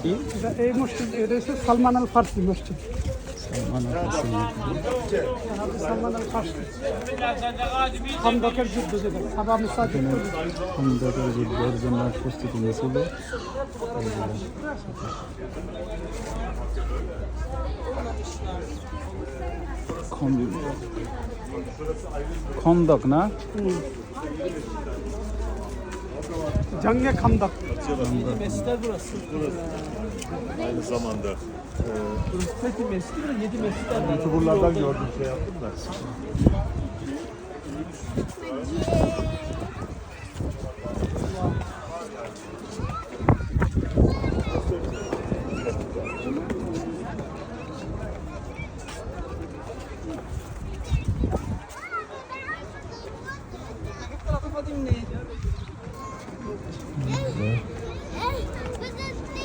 কি এই মসজিদ, এটা হচ্ছে সালমান আল ফার্সি মসজিদ। সালমান আল ফার্সি খন্দকের যুদ্ধ, যেটা সাবা মুসাদ খন্দকের যুদ্ধের জন্য প্রস্তুতি নিয়েছিল। খন্দক না, Cange Kandak. Aynı zamanda Fethi Mescidi ve 7 mescitler var. YouTuber'lardan gördüm, şey yaptım da.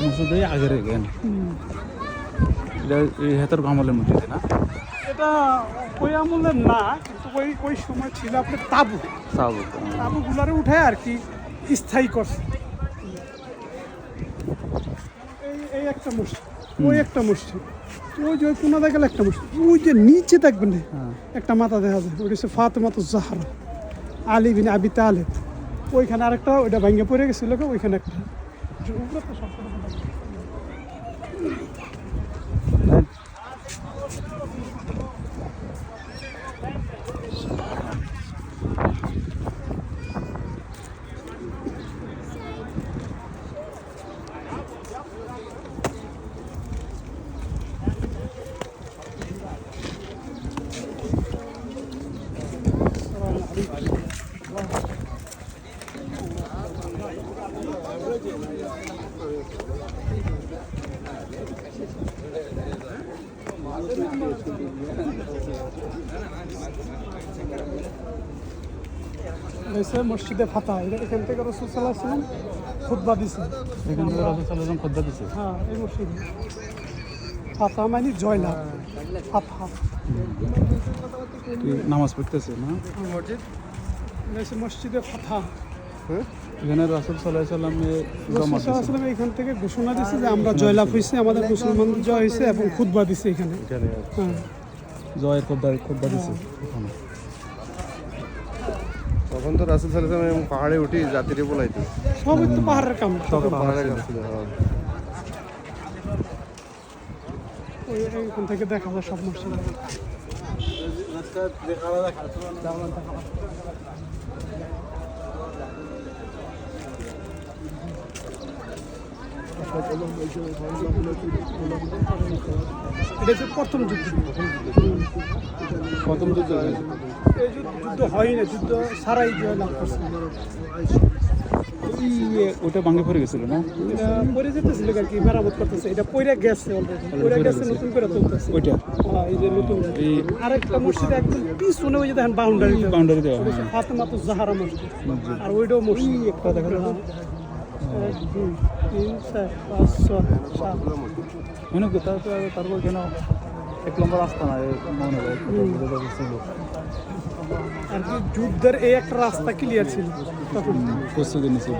মসজিদে আগের জ্ঞান এটা এই হাতের আমলের মধ্যে না, এটা ওই আমলের না, কিন্তু ওই সময় ছিল আপনার তাবু, তাবুগুলারে উঠে আর কি স্থায়ী করছে। এই একটা মসজিদ, ওই একটা মসজিদ, ওই যে ওই কোনাতে গেলে একটা মসজিদ, ওই যে নিচে দেখবেন একটা মাথা দেখা যায়, ওইটা হচ্ছে ফাতেমাতুজ জাহরা আলী বিন আবি তালেব। ওইখানে আরেকটা, ওইটা ভেঙে পড়ে গেছিল, ওইখানে একটা। মসজিদে ফাতা, এখান থেকে রাসূল সাল্লাল্লাহু আলাইহি ওয়াসাল্লাম খুতবা দিয়েছে। এখান থেকে রাসূল সাল্লাল্লাহু আলাইহি ওয়াসাল্লাম খুতবা দিয়েছে। হ্যাঁ, এই মসজিদে ফাতা মানে জয়লাভ, ফাতহা। নামাজ পড়তেছে না মসজিদ, মসজিদে ফাতা। এখানে রাসূল সাল্লাল্লাহু আলাইহি ওয়াসাল্লাম এখান থেকে ঘোষণা দিয়েছে যে আমরা জয়লাভ হয়েছে, আমাদের মুসলমান জয় হয়েছে, এবং খুতবা দিছে এখানে। হ্যাঁ, জয়ের খুতবা দিছে এখানে। তখন তো রাসূল সাল্লাল্লাহু আলাইহি ওয়াসাল্লাম পাহাড়ে উঠি যাত্রী বলাইতো, সবই তো পাহাড়ের কাম। পাহাড়ের কাছে এখান থেকে দেখা যায় সব মসজিদ। এটা হচ্ছে প্রথম যুদ্ধ। প্রথম যুদ্ধ এই যুদ্ধ হয় না, যুদ্ধ সারাই জয়লাভ করছে। ওটা ভাঙে পড়ে গেছিল না, এটা পরে যেতেছিল আর কি, মেরামত করতেছে। এটা পরে গেছে অলরেডি, পরে গেছে, নতুন করে চলতেছে ওইটা। হ্যাঁ, এই যে নতুন আরেকটা মসজিদ একদম পিছনে, ওই যে দেখেন বাউন্ডারি দেওয়া ফাতেমাতুজ জাহরা মসজিদ। আর ওইটাও মসজিদ একটা দেখা যায়। 1 2 3 4 5 6 7 মনে কোথাও তো তারপর কেন 1 নম্বর রাস্তা না মনে হয় ছিল আর কি, যুদ্ধের এই একটা রাস্তা ক্লিয়ার ছিল তখন। প্রস্তুতি নিয়েছিল।